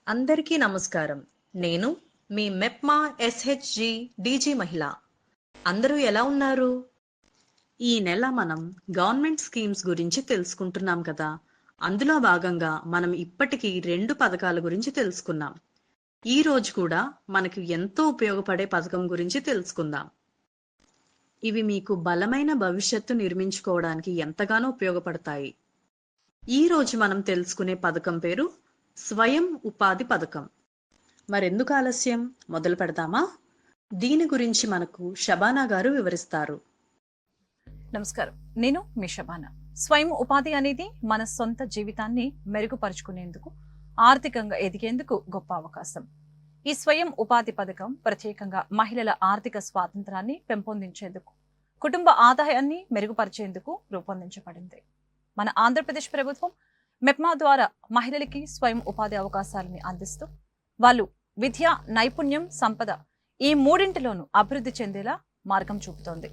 అందరికీ నమస్కారం. నేను మీ మెప్మా ఎస్హెచ్జి డీజీ మహిళ. అందరూ ఎలా ఉన్నారు? ఈ నెల మనం గవర్నమెంట్ స్కీమ్స్ గురించి తెలుసుకుంటున్నాం కదా. అందులో భాగంగా మనం ఇప్పటికీ 2 పథకాల గురించి తెలుసుకున్నాం. ఈ రోజు కూడా మనకు ఎంతో ఉపయోగపడే పథకం గురించి తెలుసుకుందాం. ఇవి మీకు బలమైన భవిష్యత్తు నిర్మించుకోవడానికి ఎంతగానో ఉపయోగపడతాయి. ఈ రోజు మనం తెలుసుకునే పథకం పేరు స్వయం ఉపాధి పథకం. మరెందుకు ఆలస్యం, మొదలు పెడదామా? దీని గురించి మనకు షబానా గారు వివరిస్తారు. నమస్కారం, నేను మీ షబానా. స్వయం ఉపాధి అనేది మన సొంత జీవితాన్ని మెరుగుపరుచుకునేందుకు, ఆర్థికంగా ఎదిగేందుకు గొప్ప అవకాశం. ఈ స్వయం ఉపాధి పథకం ప్రత్యేకంగా మహిళల ఆర్థిక స్వాతంత్రాన్ని పెంపొందించేందుకు, కుటుంబ ఆదాయాన్ని మెరుగుపరిచేందుకు రూపొందించబడింది. మన ఆంధ్రప్రదేశ్ ప్రభుత్వం మెప్మా ద్వారా మహిళలకి స్వయం ఉపాధి అవకాశాలని అందిస్తూ వాళ్ళు విద్య, నైపుణ్యం, సంపద ఈ మూడింటిలోనూ అభివృద్ధి చెందేలా మార్గం చూపుతోంది.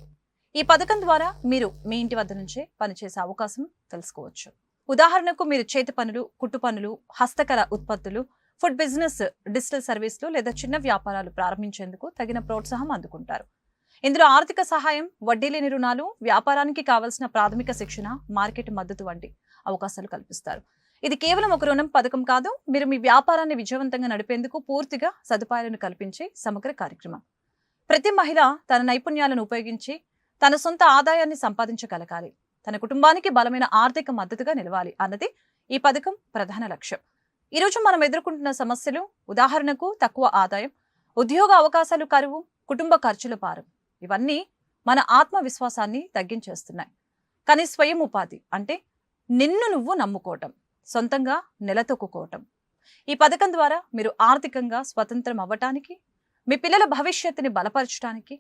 ఈ పథకం ద్వారా మీరు మీ ఇంటి వద్ద నుంచే పనిచేసే అవకాశం తెలుసుకోవచ్చు. ఉదాహరణకు మీరు చేతి పనులు, కుట్టు పనులు, హస్తకళ ఉత్పత్తులు, ఫుడ్ బిజినెస్, డిజిటల్ సర్వీసులు లేదా చిన్న వ్యాపారాలు ప్రారంభించేందుకు తగిన ప్రోత్సాహం అందుకుంటారు. ఇందులో ఆర్థిక సహాయం, వడ్డీ లేని రుణాలు, వ్యాపారానికి కావలసిన ప్రాథమిక శిక్షణ, మార్కెట్ మద్దతు వంటి అవకాశాలు కల్పిస్తారు. ఇది కేవలం ఒక రుణం పథకం కాదు, మీరు మీ వ్యాపారాన్ని విజయవంతంగా నడిపేందుకు పూర్తిగా సదుపాయాలను కల్పించే సమగ్ర కార్యక్రమం. ప్రతి మహిళ తన నైపుణ్యాలను ఉపయోగించి తన సొంత ఆదాయాన్ని సంపాదించగలగాలి, తన కుటుంబానికి బలమైన ఆర్థిక మద్దతుగా నిలవాలి అన్నది ఈ పథకం ప్రధాన లక్ష్యం. ఈరోజు మనం ఎదుర్కొంటున్న సమస్యలు, ఉదాహరణకు తక్కువ ఆదాయం, ఉద్యోగ అవకాశాలు కరువు, కుటుంబ ఖర్చుల భారం, ఇవన్నీ మన ఆత్మవిశ్వాసాన్ని తగ్గించేస్తున్నాయి. కానీ స్వయం ఉపాధి అంటే నిన్ను నువ్వు నమ్ముకోవటం, సొంతంగా నిలతొక్కుకోవటం. ఈ పథకం ద్వారా మీరు ఆర్థికంగా స్వతంత్రం అవ్వటానికి, మీ పిల్లల భవిష్యత్తుని బలపరచడానికి,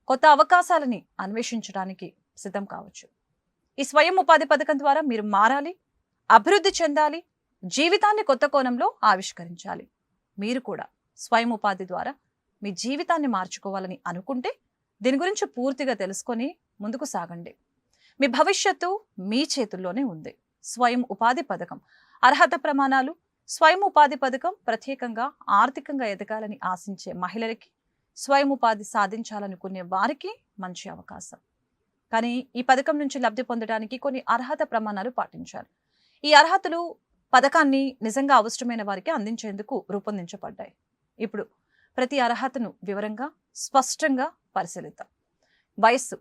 కొత్త అవకాశాలని అన్వేషించడానికి సిద్ధం కావచ్చు. ఈ స్వయం ఉపాధి పథకం ద్వారా మీరు మారాలి, అభివృద్ధి చెందాలి, జీవితాన్ని కొత్త కోణంలో ఆవిష్కరించాలి. మీరు కూడా స్వయం ఉపాధి ద్వారా మీ జీవితాన్ని మార్చుకోవాలని అనుకుంటే దీని గురించి పూర్తిగా తెలుసుకొని ముందుకు సాగండి. మీ భవిష్యత్తు మీ చేతుల్లోనే ఉంది. స్వయం ఉపాధి పథకం అర్హత ప్రమాణాలు. స్వయం ఉపాధి పథకం ప్రత్యేకంగా ఆర్థికంగా ఎదగాలని ఆశించే మహిళలకి, స్వయం ఉపాధి సాధించాలనుకునే వారికి మంచి అవకాశం. కానీ ఈ పథకం నుంచి లబ్ధి పొందడానికి కొన్ని అర్హత ప్రమాణాలు పాటించాలి. ఈ అర్హతలు పథకాన్ని నిజంగా అవసరమైన వారికి అందించేందుకు రూపొందించబడ్డాయి. ఇప్పుడు ప్రతి అర్హతను వివరంగా, స్పష్టంగా పరిశీలిద్దాం. వయస్సు.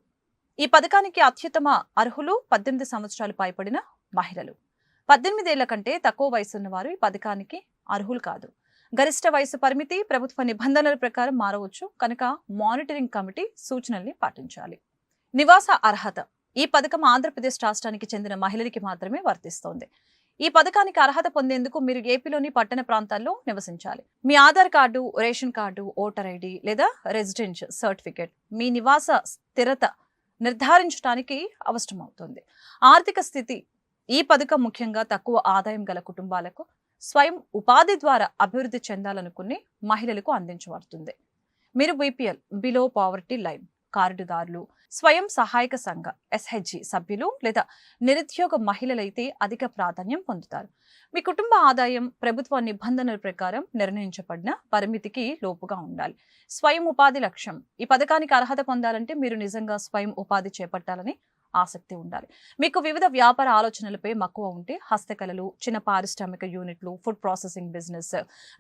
ఈ పథకానికి అత్యుత్తమ అర్హులు 18 సంవత్సరాలు పైబడిన మహిళలు. 18 ఏళ్ల కంటే తక్కువ వయసున్న వారు ఈ పథకానికి అర్హులు కాదు. గరిష్ట వయసు పరిమితి ప్రభుత్వ నిబంధనల ప్రకారం మారవచ్చు కనుక మానిటరింగ్ కమిటీ సూచనల్ని పాటించాలి. నివాస అర్హత. ఈ పథకం ఆంధ్రప్రదేశ్ రాష్ట్రానికి చెందిన మహిళలకి మాత్రమే వర్తిస్తోంది. ఈ పథకానికి అర్హత పొందేందుకు మీరు ఏపీలోని పట్టణ ప్రాంతాల్లో నివసించాలి. మీ Aadhaar card, ration card, voter ID లేదా రెసిడెన్స్ సర్టిఫికేట్ మీ నివాస స్థిరత నిర్ధారించడానికి అవసరమవుతుంది. ఆర్థిక స్థితి. ఈ పథకం ముఖ్యంగా తక్కువ ఆదాయం గల కుటుంబాలకు, స్వయం ఉపాధి ద్వారా అభివృద్ధి చెందాలనుకునే మహిళలకు అందించబడుతుంది. మీరు బీపీఎల్, బిలో పావర్టీ లైన్ కార్డుదారులు, స్వయం సహాయక సంఘ ఎస్హెచ్జి సభ్యులు లేదా నిరుద్యోగ మహిళలైతే అధిక ప్రాధాన్యం పొందుతారు. మీ కుటుంబ ఆదాయం ప్రభుత్వ నిబంధనల ప్రకారం నిర్ణయించబడిన పరిమితికి లోపుగా ఉండాలి. స్వయం ఉపాధి లక్ష్యం. ఈ పథకానికి అర్హత పొందాలంటే మీరు నిజంగా స్వయం ఉపాధి చేపట్టాలని ఆసక్తి ఉండాలి. మీకు వివిధ వ్యాపార ఆలోచనలపై మక్కువ ఉంటే హస్తకళలు, చిన్న పారిశ్రామిక యూనిట్లు, ఫుడ్ ప్రాసెసింగ్ బిజినెస్,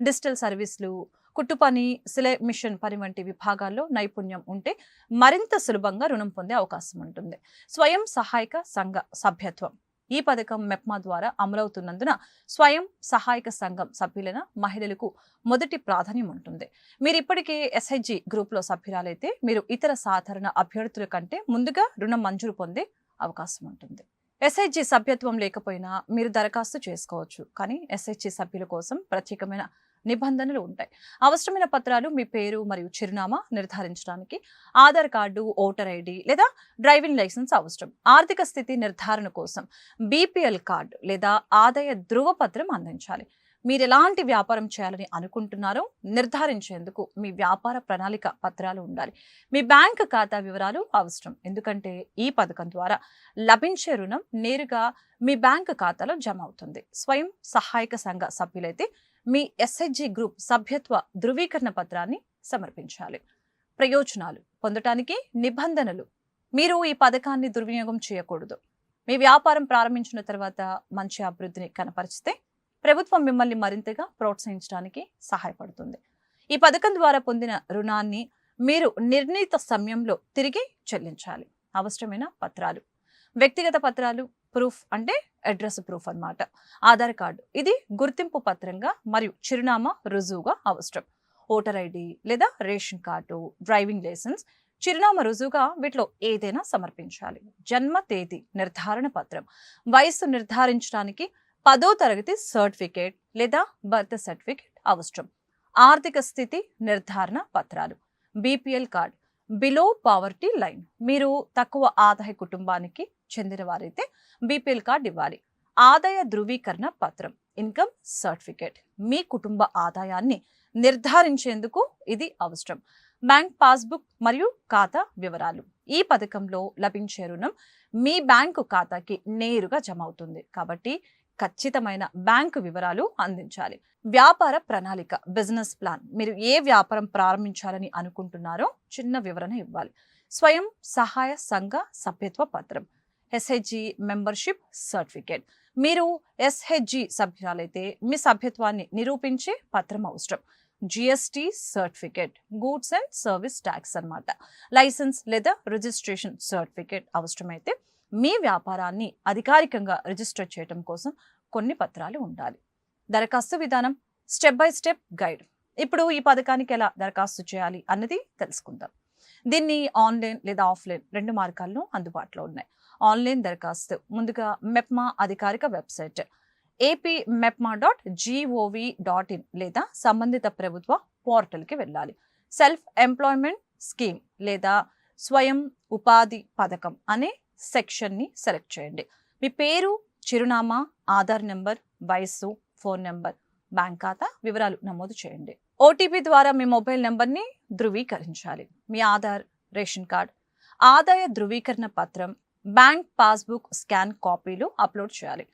డిజిటల్ సర్వీసులు, కుట్టు పని, సిలై మిషన్ పని వంటి విభాగాల్లో నైపుణ్యం ఉంటే మరింత సులభంగా రుణం పొందే అవకాశం ఉంటుంది. స్వయం సహాయక సంఘ సభ్యత్వం. ఈ పథకం మెప్మా ద్వారా అమలవుతున్నందున స్వయం సహాయక సంఘం సభ్యులైన మహిళలకు మొదటి ప్రాధాన్యం ఉంటుంది. మీరు ఇప్పటికే ఎస్హెచ్జి గ్రూప్లో సభ్యురాలైతే మీరు ఇతర సాధారణ అభ్యర్థుల కంటే ముందుగా రుణం మంజూరు పొందే అవకాశం ఉంటుంది. ఎస్హెచ్జి సభ్యత్వం లేకపోయినా మీరు దరఖాస్తు చేసుకోవచ్చు, కానీ ఎస్హెచ్జి సభ్యుల కోసం ప్రత్యేకమైన నిబంధనలు ఉంటాయి. అవసరమైన పత్రాలు మీ పేరు మరియు చిరునామా నిర్ధారించడానికి ఆధార్ కార్డు, ఓటర్ ఐడి లేదా డ్రైవింగ్ లైసెన్స్ అవసరం. ఆర్థిక స్థితి నిర్ధారణ కోసం బీపీఎల్ కార్డు లేదా ఆదాయ ధృవపత్రం అందించాలి. మీరు ఎలాంటి వ్యాపారం చేయాలని అనుకుంటున్నారో నిర్ధారించేందుకు మీ వ్యాపార ప్రణాళిక పత్రాలు ఉండాలి. మీ బ్యాంక్ ఖాతా వివరాలు అవసరం. ఎందుకంటే ఈ పథకం ద్వారా లభించే రుణం నేరుగా మీ బ్యాంక్ ఖాతాలో జమ అవుతుంది. స్వయం సహాయక సంఘ సభ్యులైతే మీ ఎస్హెచ్జి గ్రూప్ సభ్యత్వ ధృవీకరణ పత్రాన్ని సమర్పించాలి. ప్రయోజనాలు పొందటానికి నిబంధనలు: మీరు ఈ పథకాన్ని దుర్వినియోగం చేయకూడదు. మీ వ్యాపారం ప్రారంభించిన తర్వాత మంచి అభివృద్ధిని కనపరిచితే ప్రభుత్వం మిమ్మల్ని మరింతగా ప్రోత్సహించడానికి సహాయపడుతుంది. ఈ పథకం ద్వారా పొందిన రుణాన్ని మీరు నిర్ణీత సమయంలో తిరిగి చెల్లించాలి. అవసరమైన పత్రాలు: వ్యక్తిగత పత్రాలు, ప్రూఫ్ అంటే అడ్రస్ ప్రూఫ్ అన్నమాట. ఆధార్ కార్డు, ఇది గుర్తింపు పత్రంగా మరియు చిరునామా రుజువుగా అవసరం. ఓటర్ ఐడి లేదా రేషన్ కార్డు, డ్రైవింగ్ లైసెన్స్ చిరునామా రుజువుగా వీటిలో ఏదైనా సమర్పించాలి. జన్మ తేదీ నిర్ధారణ పత్రం: వయస్సు నిర్ధారించడానికి 10వ తరగతి సర్టిఫికేట్ లేదా బర్త్ సర్టిఫికేట్ అవసరం. ఆర్థిక స్థితి నిర్ధారణ పత్రాలు: BPL card, below poverty line, మీరు తక్కువ ఆదాయ కుటుంబానికి చెందిన వారైతే బీపీఎల్ కార్డ్ ఇవ్వాలి. ఆదాయ ధృవీకరణ పత్రం, ఇన్కమ్ సర్టిఫికేట్, మీ కుటుంబ ఆదాయాన్ని నిర్ధారించేందుకు ఇది అవసరం. బ్యాంక్ పాస్బుక్ మరియు ఖాతా వివరాలు: ఈ పథకంలో లభించే రుణం మీ బ్యాంకు ఖాతాకి నేరుగా జమ అవుతుంది కాబట్టి ఖచ్చితమైన బ్యాంకు వివరాలు అందించాలి. వ్యాపార ప్రణాళిక, బిజినెస్ ప్లాన్: మీరు ఏ వ్యాపారం ప్రారంభించాలని అనుకుంటున్నారో చిన్న వివరణ ఇవ్వాలి. స్వయం సహాయ సంఘ సభ్యత్వ పత్రం, ఎస్హెచ్జి మెంబర్షిప్ సర్టిఫికేట్, మీరు ఎస్హెచ్జి సభ్యురాలైతే మీ సభ్యత్వాన్ని నిరూపించే పత్రం అవసరం. GST certificate, goods and service tax అన్నమాట. లైసెన్స్ లేదా రిజిస్ట్రేషన్ సర్టిఫికేట్ అవసరమైతే మీ వ్యాపారాన్ని అధికారికంగా రిజిస్టర్ చేయడం కోసం కొన్ని పత్రాలు ఉండాలి. దరఖాస్తు విధానం, స్టెప్ బై స్టెప్ గైడ్. ఇప్పుడు ఈ పథకానికి ఎలా దరఖాస్తు చేయాలి అన్నది తెలుసుకుందాం. దీన్ని ఆన్లైన్ లేదా ఆఫ్లైన్ 2 మార్గాల్లో అందుబాటులో ఉన్నాయి. ఆన్లైన్ దరఖాస్తు ముందుగా మెప్మా అధికారిక వెబ్సైట్ apmepma.gov.in లేదా సంబంధిత ప్రభుత్వ పోర్టల్కి వెళ్ళాలి. సెల్ఫ్ ఎంప్లాయ్మెంట్ స్కీమ్ లేదా స్వయం ఉపాధి పథకం అనే సెక్షన్ని సెలెక్ట్ చేయండి. మీ పేరు, చిరునామా, ఆధార్ నెంబర్, వయస్సు, ఫోన్ నెంబర్, బ్యాంక్ ఖాతా వివరాలు నమోదు చేయండి. ఓటీపీ ద్వారా మీ మొబైల్ నెంబర్ని ధృవీకరించాలి. మీ ఆధార్, రేషన్ కార్డ్, ఆదాయ ధృవీకరణ పత్రం, బ్యాంక్ పాస్బుక్ స్కాన్ కాపీలు అప్లోడ్ చేయాలి.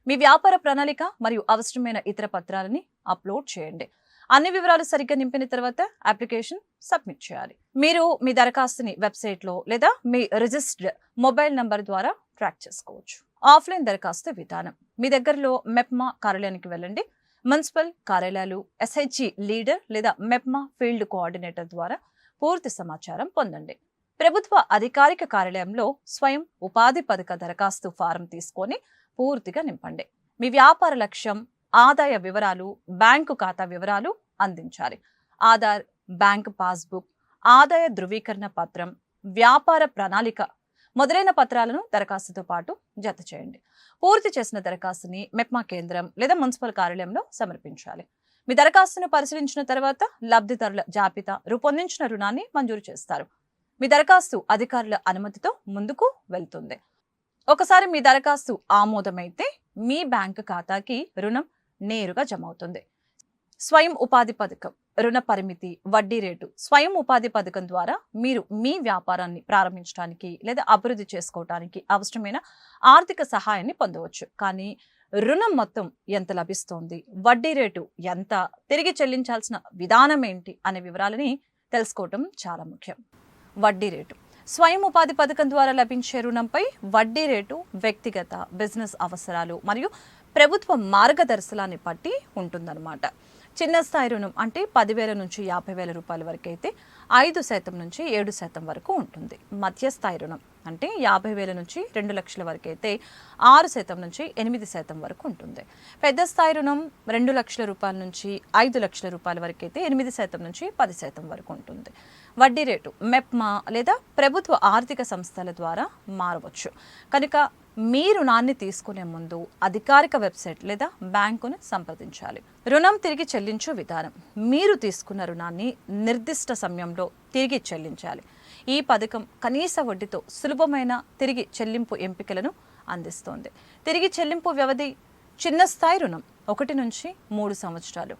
మీ వ్యాపార ప్రణాళిక మరియు అవసరమైన ఇతర పత్రాలని అప్లోడ్ చేయండి. అన్ని వివరాలు సరిగ్గా నింపిన తర్వాత అప్లికేషన్ సబ్మిట్ చేయాలి. మీరు మీ దరఖాస్తుని వెబ్సైట్లో లేదా మీ రిజిస్టర్డ్ మొబైల్ నంబర్ ద్వారా ట్రాక్ చేసుకోవచ్చు. ఆఫ్లైన్ దరఖాస్తు విధానం: మీ దగ్గరలో మెప్మా కార్యాలయానికి వెళ్ళండి. మున్సిపల్ కార్యాలయాలు, ఎస్హెచ్జి లీడర్ లేదా మెప్మా ఫీల్డ్ కోఆర్డినేటర్ ద్వారా పూర్తి సమాచారం పొందండి. ప్రభుత్వ అధికారిక కార్యాలయంలో స్వయం ఉపాధి పథక దరఖాస్తు ఫారం తీసుకొని పూర్తిగా నింపండి. మీ వ్యాపార లక్ష్యం, ఆదాయ వివరాలు, బ్యాంకు ఖాతా వివరాలు అందించాలి. ఆధార్, బ్యాంక్ పాస్బుక్, ఆదాయ ధృవీకరణ పత్రం, వ్యాపార ప్రణాళిక మొదలైన పత్రాలను దరఖాస్తుతో పాటు జత చేయండి. పూర్తి చేసిన దరఖాస్తుని మెప్మా కేంద్రం లేదా మున్సిపల్ కార్యాలయంలో సమర్పించాలి. మీ దరఖాస్తును పరిశీలించిన తర్వాత లబ్ధిదారుల జాబితా రూపొందించిన రుణాన్ని మంజూరు చేస్తారు. మీ దరఖాస్తు అధికారుల అనుమతితో ముందుకు వెళ్తుంది. ఒకసారి మీ దరఖాస్తు ఆమోదమైతే మీ బ్యాంకు ఖాతాకి రుణం నేరుగా జమ అవుతుంది. స్వయం ఉపాధి పథకం రుణ పరిమితి, వడ్డీ రేటు: స్వయం ఉపాధి పథకం ద్వారా మీరు మీ వ్యాపారాన్ని ప్రారంభించడానికి లేదా అభివృద్ధి చేసుకోవడానికి అవసరమైన ఆర్థిక సహాయాన్ని పొందవచ్చు. కానీ రుణం మొత్తం ఎంత లభిస్తోంది, వడ్డీ రేటు ఎంత, తిరిగి చెల్లించాల్సిన విధానం ఏంటి అనే వివరాలని తెలుసుకోవటం చాలా ముఖ్యం. వడ్డీ రేటు: స్వయం ఉపాధి పథకం ద్వారా లభించే రుణంపై వడ్డీ రేటు వ్యక్తిగత, బిజినెస్ అవసరాలు మరియు ప్రభుత్వ మార్గదర్శకాన్ని బట్టి ఉంటుందన్నమాట. చిన్న స్థాయి రుణం అంటే 10,000 నుంచి 50,000 రూపాయల వరకు అయితే 5% నుంచి 7% వరకు ఉంటుంది. మధ్యస్థాయి రుణం అంటే 50,000 నుంచి 2 లక్షల వరకు అయితే 6% నుంచి 8% వరకు ఉంటుంది. పెద్ద స్థాయి రుణం 2 లక్షల రూపాయల నుంచి 5 లక్షల రూపాయల వరకు అయితే 8% నుంచి 10% వరకు ఉంటుంది. వడ్డీ రేటు మెప్మా లేదా ప్రభుత్వ ఆర్థిక సంస్థల ద్వారా మారవచ్చు. కనుక మీ రుణాన్ని తీసుకునే ముందు అధికారిక వెబ్సైట్ లేదా బ్యాంకును సంప్రదించాలి. రుణం తిరిగి చెల్లించే విధానం: మీరు తీసుకున్న రుణాన్ని నిర్దిష్ట సమయంలో తిరిగి చెల్లించాలి. ఈ పథకం కనీస వడ్డీతో సులభమైన తిరిగి చెల్లింపు ఎంపికలను అందిస్తోంది. తిరిగి చెల్లింపు వ్యవధి: చిన్న స్థాయి రుణం 1 నుంచి 3 సంవత్సరాలు.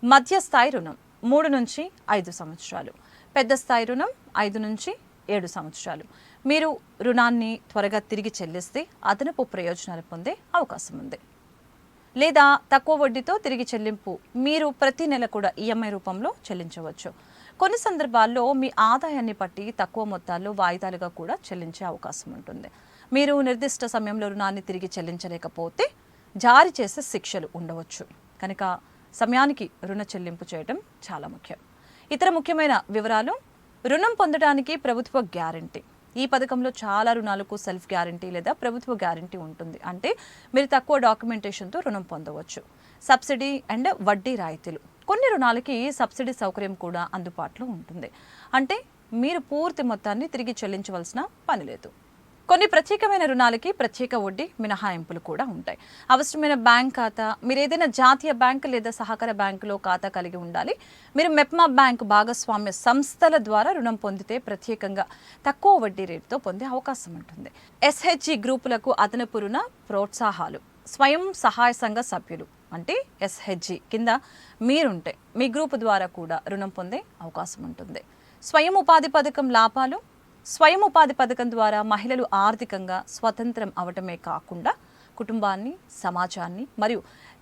మధ్య స్థాయి రుణం 3 నుంచి 5 సంవత్సరాలు. పెద్ద స్థాయి రుణం 5 నుంచి 7 సంవత్సరాలు. మీరు రుణాన్ని త్వరగా తిరిగి చెల్లిస్తే అదనపు ప్రయోజనాలు పొందే అవకాశం ఉంది. లేదా తక్కువ వడ్డీతో తిరిగి చెల్లింపు మీరు ప్రతి నెల కూడా ఈఎంఐ రూపంలో చెల్లించవచ్చు. కొన్ని సందర్భాల్లో మీ ఆదాయాన్ని బట్టి తక్కువ మొత్తాల్లో వాయిదాలుగా కూడా చెల్లించే అవకాశం ఉంటుంది. మీరు నిర్దిష్ట సమయంలో రుణాన్ని తిరిగి చెల్లించలేకపోతే జారీ చేసే శిక్షలు ఉండవచ్చు. కనుక సమయానికి రుణ చెల్లింపు చేయడం చాలా ముఖ్యం. ఇతర ముఖ్యమైన వివరాలు: రుణం పొందడానికి ప్రభుత్వ గ్యారంటీ. ఈ పథకంలో చాలా రుణాలకు సెల్ఫ్ గ్యారంటీ లేదా ప్రభుత్వ గ్యారంటీ ఉంటుంది. అంటే మీరు తక్కువ డాక్యుమెంటేషన్తో రుణం పొందవచ్చు. సబ్సిడీ అండ్ వడ్డీ రాయితీలు. కొన్ని రుణాలకి సబ్సిడీ సౌకర్యం కూడా అందుబాటులో ఉంటుంది. అంటే మీరు పూర్తి మొత్తాన్ని తిరిగి చెల్లించవలసిన పని లేదు. కొన్ని ప్రత్యేకమైన రుణాలకి ప్రత్యేక వడ్డీ మినహాయింపులు కూడా ఉంటాయి. అవసరమైన బ్యాంక్ ఖాతా మీరు ఏదైనా జాతీయ బ్యాంకు లేదా సహకార బ్యాంకులో ఖాతా కలిగి ఉండాలి. మీరు మెప్మా బ్యాంక్ భాగస్వామ్య సంస్థల ద్వారా రుణం పొందితే ప్రత్యేకంగా తక్కువ వడ్డీ రేటుతో పొందే అవకాశం ఉంటుంది. ఎస్హెచ్జి గ్రూపులకు అదనపు రుణ ప్రోత్సాహాలు. స్వయం సహాయ సంఘ సభ్యులు అంటే ఎస్హెచ్జి కింద మీరుంటే మీ గ్రూపు ద్వారా కూడా రుణం పొందే అవకాశం ఉంటుంది. స్వయం ఉపాధి పథకం లాభాలు. స్వయం ఉపాధి పథకం ద్వారా మహిళలు ఆర్థికంగా స్వతంత్రం అవటమే కాకుండా కుటుంబాన్ని, సమాజాన్ని మరియు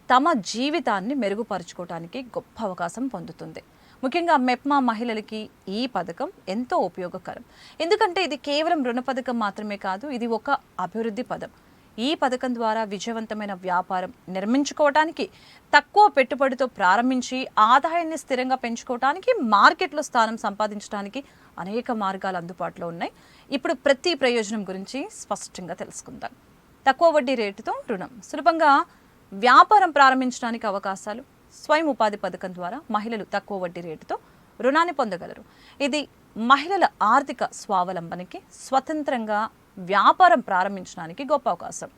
తమ జీవితాన్ని మెరుగుపరుచుకోవడానికి గొప్ప అవకాశం పొందుతుంది. ముఖ్యంగా మెప్మా మహిళలకి ఈ పథకం ఎంతో ఉపయోగకరం. ఎందుకంటే ఇది కేవలం రుణ పథకం మాత్రమే కాదు, ఇది ఒక అభివృద్ధి పదం. ఈ పథకం ద్వారా విజయవంతమైన వ్యాపారం నిర్మించుకోవడానికి, తక్కువ పెట్టుబడితో ప్రారంభించి ఆదాయాన్ని స్థిరంగా పెంచుకోవడానికి, మార్కెట్లో స్థానం సంపాదించడానికి అనేక మార్గాలు అందుబాటులో ఉన్నాయి. ఇప్పుడు ప్రతి ప్రయోజనం గురించి స్పష్టంగా తెలుసుకుందాం. తక్కువ వడ్డీ రేటుతో రుణం. సులభంగా వ్యాపారం ప్రారంభించడానికి అవకాశాలు. స్వయం ఉపాధి పథకం ద్వారా మహిళలు తక్కువ వడ్డీ రేటుతో రుణాన్ని పొందగలరు. ఇది మహిళల ఆర్థిక స్వావలంబనకి, స్వతంత్రంగా వ్యాపారం ప్రారంభించడానికి గొప్ప అవకాశం.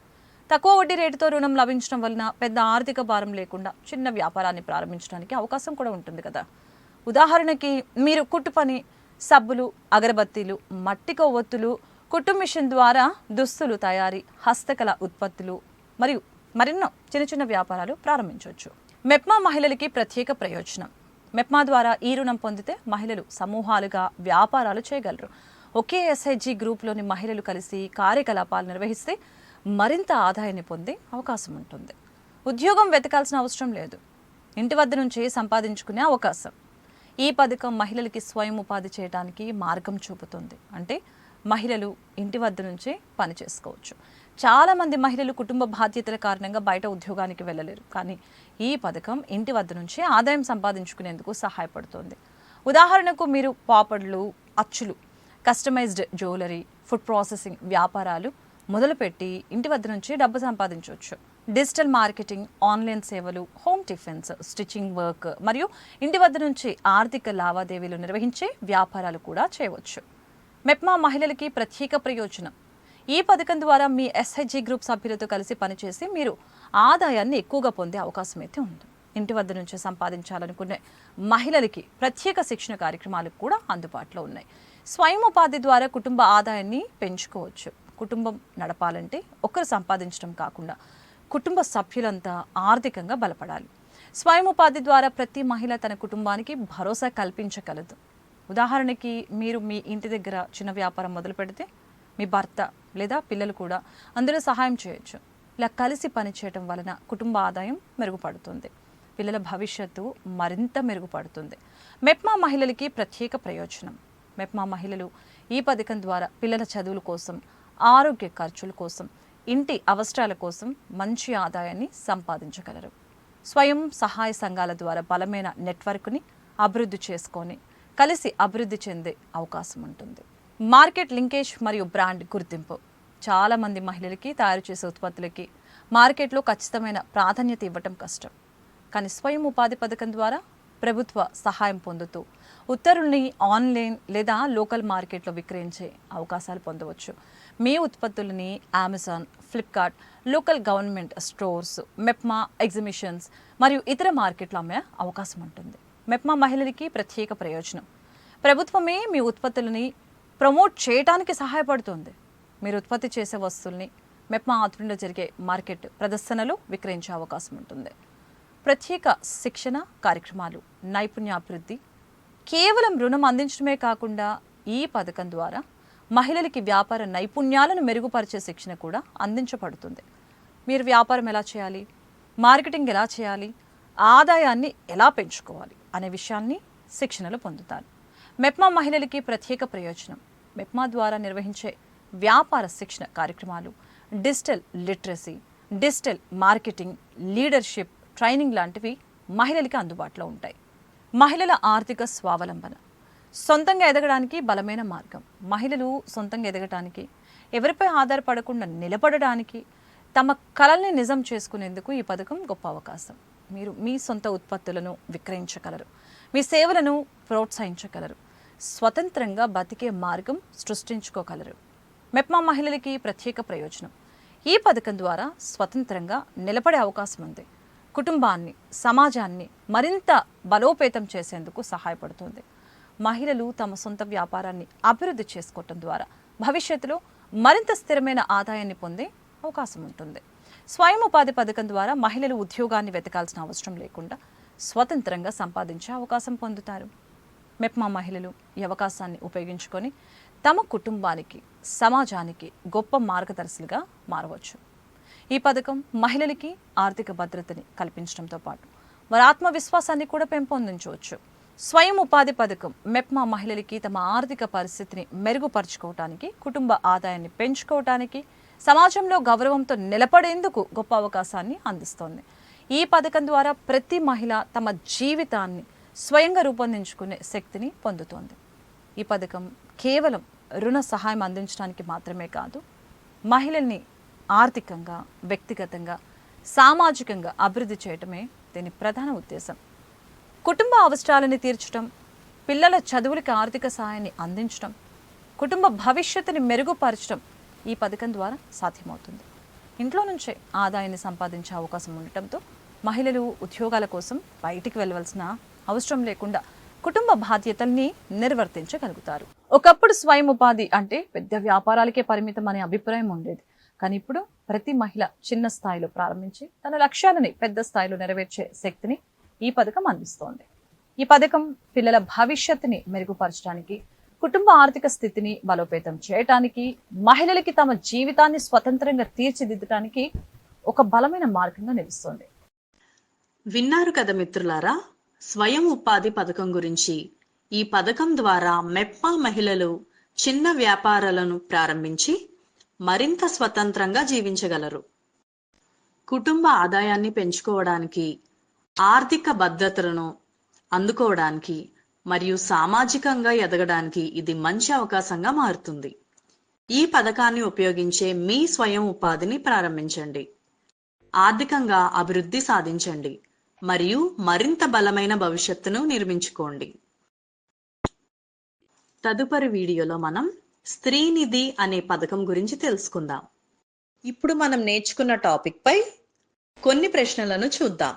తక్కువ వడ్డీ రేటుతో రుణం లభించడం వలన పెద్ద ఆర్థిక భారం లేకుండా చిన్న వ్యాపారాన్ని ప్రారంభించడానికి అవకాశం కూడా ఉంటుంది కదా. ఉదాహరణకి మీరు కుట్టు పని, సబ్బులు, అగరబత్తీలు, మట్టి కొవ్వొత్తులు, కుట్టు మిషన్ ద్వారా దుస్తులు తయారీ, హస్తకళ ఉత్పత్తులు మరియు మరెన్నో చిన్న చిన్న వ్యాపారాలు ప్రారంభించవచ్చు. మెప్మా మహిళలకి ప్రత్యేక ప్రయోజనం. మెప్మా ద్వారా ఈ రుణం పొందితే మహిళలు సమూహాలుగా వ్యాపారాలు చేయగలరు. ఒకే ఎస్హెచ్జి గ్రూప్లోని మహిళలు కలిసి కార్యకలాపాలు నిర్వహిస్తే మరింత ఆదాయాన్ని పొందే అవకాశం ఉంటుంది. ఉద్యోగం వెతకాల్సిన అవసరం లేదు. ఇంటి వద్ద నుంచే సంపాదించుకునే అవకాశం. ఈ పథకం మహిళలకి స్వయం ఉపాధి చేయడానికి మార్గం చూపుతుంది. అంటే మహిళలు ఇంటి వద్ద నుంచే పని చేసుకోవచ్చు. చాలామంది మహిళలు కుటుంబ బాధ్యతల కారణంగా బయట ఉద్యోగానికి వెళ్ళలేరు. కానీ ఈ పథకం ఇంటి వద్ద నుంచే ఆదాయం సంపాదించుకునేందుకు సహాయపడుతుంది. ఉదాహరణకు మీరు పాపడ్లు, అచ్చులు, కస్టమైజ్డ్ జ్యువెలరీ, ఫుడ్ ప్రాసెసింగ్ వ్యాపారాలు మొదలుపెట్టి ఇంటి వద్ద నుంచి డబ్బు సంపాదించవచ్చు. డిజిటల్ మార్కెటింగ్, ఆన్లైన్ సేవలు, హోమ్ టిఫిన్స్, స్టిచ్చింగ్ వర్క్ మరియు ఇంటి వద్ద నుంచి ఆర్థిక లావాదేవీలు నిర్వహించే వ్యాపారాలు కూడా చేయవచ్చు. మెప్మా మహిళలకి ప్రత్యేక ప్రయోజనం. ఈ పథకం ద్వారా మీ ఎస్హెచ్జి గ్రూప్ సభ్యులతో కలిసి పనిచేసి మీరు ఆదాయాన్ని ఎక్కువగా పొందే అవకాశం అయితే ఉంది. ఇంటి వద్ద నుంచి సంపాదించాలనుకునే మహిళలకి ప్రత్యేక శిక్షణ కార్యక్రమాలు కూడా అందుబాటులో ఉన్నాయి. స్వయం ఉపాధి ద్వారా కుటుంబ ఆదాయాన్ని పెంచుకోవచ్చు. కుటుంబం నడపాలంటే ఒకరు సంపాదించడం కాకుండా కుటుంబ సభ్యులంతా ఆర్థికంగా బలపడాలి. స్వయం ఉపాధి ద్వారా ప్రతి మహిళ తన కుటుంబానికి భరోసా కల్పించగలదు. ఉదాహరణకి మీరు మీ ఇంటి దగ్గర చిన్న వ్యాపారం మొదలు పెడితే మీ భర్త లేదా పిల్లలు కూడా అందులో సహాయం చేయొచ్చు. ఇలా కలిసి పనిచేయటం వలన కుటుంబ ఆదాయం మెరుగుపడుతుంది. పిల్లల భవిష్యత్తు మరింత మెరుగుపడుతుంది. మెప్మా మహిళలకి ప్రత్యేక ప్రయోజనం. మెప్మా మహిళలు ఈ పథకం ద్వారా పిల్లల చదువుల కోసం, ఆరోగ్య ఖర్చుల కోసం, ఇంటి అవసరాల కోసం మంచి ఆదాయాన్ని సంపాదించగలరు. స్వయం సహాయ సంఘాల ద్వారా బలమైన నెట్వర్క్ని అభివృద్ధి చేసుకొని కలిసి అభివృద్ధి చెందే అవకాశం ఉంటుంది. మార్కెట్ లింకేజ్ మరియు బ్రాండ్ గుర్తింపు. చాలామంది మహిళలకి తయారు చేసే ఉత్పత్తులకి మార్కెట్లో ఖచ్చితమైన ప్రాధాన్యత ఇవ్వటం కష్టం. కానీ స్వయం ఉపాధి పథకం ద్వారా ప్రభుత్వ సహాయం పొందుతూ ఉత్తరుల్ని ఆన్లైన్ లేదా లోకల్ మార్కెట్లో విక్రయించే అవకాశాలు పొందవచ్చు. మీ ఉత్పత్తులని Amazon, Flipkart, local government stores, MEPMA exhibitions మరియు ఇతర మార్కెట్లో అమ్మే అవకాశం ఉంటుంది. మెప్మా మహిళలకి ప్రత్యేక ప్రయోజనం. ప్రభుత్వమే మీ ఉత్పత్తులని ప్రమోట్ చేయడానికి సహాయపడుతుంది. మీరు ఉత్పత్తి చేసే వస్తువుల్ని మెప్మా ఆధ్వర్యంలో జరిగే మార్కెట్ ప్రదర్శనలో విక్రయించే అవకాశం ఉంటుంది. ప్రత్యేక శిక్షణ కార్యక్రమాలు, నైపుణ్యాభివృద్ధి, కేవలం రుణం అందించడమే కాకుండా ఈ పథకం ద్వారా మహిళలకి వ్యాపార నైపుణ్యాలను మెరుగుపరిచే శిక్షణ కూడా అందించబడుతుంది. మీరు వ్యాపారం ఎలా చేయాలి, మార్కెటింగ్ ఎలా చేయాలి, ఆదాయాన్ని ఎలా పెంచుకోవాలి అనే విషయాన్ని శిక్షణలు పొందుతారు. మెప్మా మహిళలకి ప్రత్యేక ప్రయోజనం. మెప్మా ద్వారా నిర్వహించే వ్యాపార శిక్షణ కార్యక్రమాలు digital literacy, digital marketing, leadership training లాంటివి మహిళలకి అందుబాటులో ఉంటాయి. మహిళల ఆర్థిక స్వావలంబన, సొంతంగా ఎదగడానికి బలమైన మార్గం. మహిళలు సొంతంగా ఎదగడానికి, ఎవరిపై ఆధారపడకుండా నిలబడడానికి, తమ కలల్ని నిజం చేసుకునేందుకు ఈ పథకం గొప్ప అవకాశం. మీరు మీ సొంత ఉత్పత్తులను విక్రయించగలరు, మీ సేవలను ప్రోత్సహించగలరు, స్వతంత్రంగా బతికే మార్గం సృష్టించుకోగలరు. మెప్మా మహిళలకి ప్రత్యేక ప్రయోజనం. ఈ పథకం ద్వారా స్వతంత్రంగా నిలబడే అవకాశం ఉంది. కుటుంబాన్ని, సమాజాన్ని మరింత బలోపేతం చేసేందుకు సహాయపడుతుంది. మహిళలు తమ సొంత వ్యాపారాన్ని అభివృద్ధి చేసుకోవటం ద్వారా భవిష్యత్తులో మరింత స్థిరమైన ఆదాయాన్ని పొందే అవకాశం ఉంటుంది. స్వయం ఉపాధి పథకం ద్వారా మహిళలు ఉద్యోగాన్ని వెతకాల్సిన అవసరం లేకుండా స్వతంత్రంగా సంపాదించే అవకాశం పొందుతారు. మెప్మా మహిళలు ఈ అవకాశాన్ని ఉపయోగించుకొని తమ కుటుంబానికి, సమాజానికి గొప్ప మార్గదర్శులుగా మారవచ్చు. ఈ పథకం మహిళలకి ఆర్థిక భద్రతని కల్పించడంతో పాటు వారి ఆత్మవిశ్వాసాన్ని కూడా పెంపొందించవచ్చు. స్వయం ఉపాధి పథకం మెప్మా మహిళలకి తమ ఆర్థిక పరిస్థితిని మెరుగుపరుచుకోవటానికి, కుటుంబ ఆదాయాన్ని పెంచుకోవటానికి, సమాజంలో గౌరవంతో నిలబడేందుకు గొప్ప అవకాశాన్ని అందిస్తోంది. ఈ పథకం ద్వారా ప్రతి మహిళ తమ జీవితాన్ని స్వయంగా రూపొందించుకునే శక్తిని పొందుతోంది. ఈ పథకం కేవలం రుణ సహాయం అందించడానికి మాత్రమే కాదు, మహిళల్ని ఆర్థికంగా, వ్యక్తిగతంగా, సామాజికంగా అభివృద్ధి చేయటమే దీని ప్రధాన ఉద్దేశం. కుటుంబ అవసరాలను తీర్చడం, పిల్లల చదువులకి ఆర్థిక సహాయాన్ని అందించడం, కుటుంబ భవిష్యత్తుని మెరుగుపరచడం ఈ పథకం ద్వారా సాధ్యమవుతుంది. ఇంట్లో నుంచే ఆదాయాన్ని సంపాదించే అవకాశం ఉండటంతో మహిళలు ఉద్యోగాల కోసం బయటికి వెళ్ళవలసిన అవసరం లేకుండా కుటుంబ బాధ్యతల్ని నిర్వర్తించగలుగుతారు. ఒకప్పుడు స్వయం ఉపాధి అంటే పెద్ద వ్యాపారాలకే పరిమితం అనే అభిప్రాయం ఉండేది. కానీ ఇప్పుడు ప్రతి మహిళ చిన్న స్థాయిలో ప్రారంభించి తన లక్ష్యాలని పెద్ద స్థాయిలో నెరవేర్చే శక్తిని ఈ పథకం అందిస్తోంది. ఈ పథకం పిల్లల భవిష్యత్తుని మెరుగుపరచడానికి, కుటుంబ ఆర్థిక స్థితిని బలోపేతం చేయటానికి, మహిళలకి తమ జీవితాన్ని స్వతంత్రంగా తీర్చిదిద్దడానికి ఒక బలమైన మార్గంగా నిలుస్తోంది. విన్నారు కదా మిత్రులారా, స్వయం ఉపాధి పథకం గురించి. ఈ పథకం ద్వారా మెప్మా మహిళలు చిన్న వ్యాపారాలను ప్రారంభించి మరింత స్వతంత్రంగా జీవించగలరు. కుటుంబ ఆదాయాన్ని పెంచుకోవడానికి, ఆర్థిక భద్రతను అందుకోవడానికి మరియు సామాజికంగా ఎదగడానికి ఇది మంచి అవకాశంగా మారుతుంది. ఈ పథకాన్ని ఉపయోగించే మీ స్వయం ఉపాధిని ప్రారంభించండి, ఆర్థికంగా అభివృద్ధి సాధించండి మరియు మరింత బలమైన భవిష్యత్తును నిర్మించుకోండి. తదుపరి వీడియోలో మనం స్త్రీనిధి అనే పథకం గురించి తెలుసుకుందాం. ఇప్పుడు మనం నేర్చుకున్న టాపిక్ పై కొన్ని ప్రశ్నలను చూద్దాం.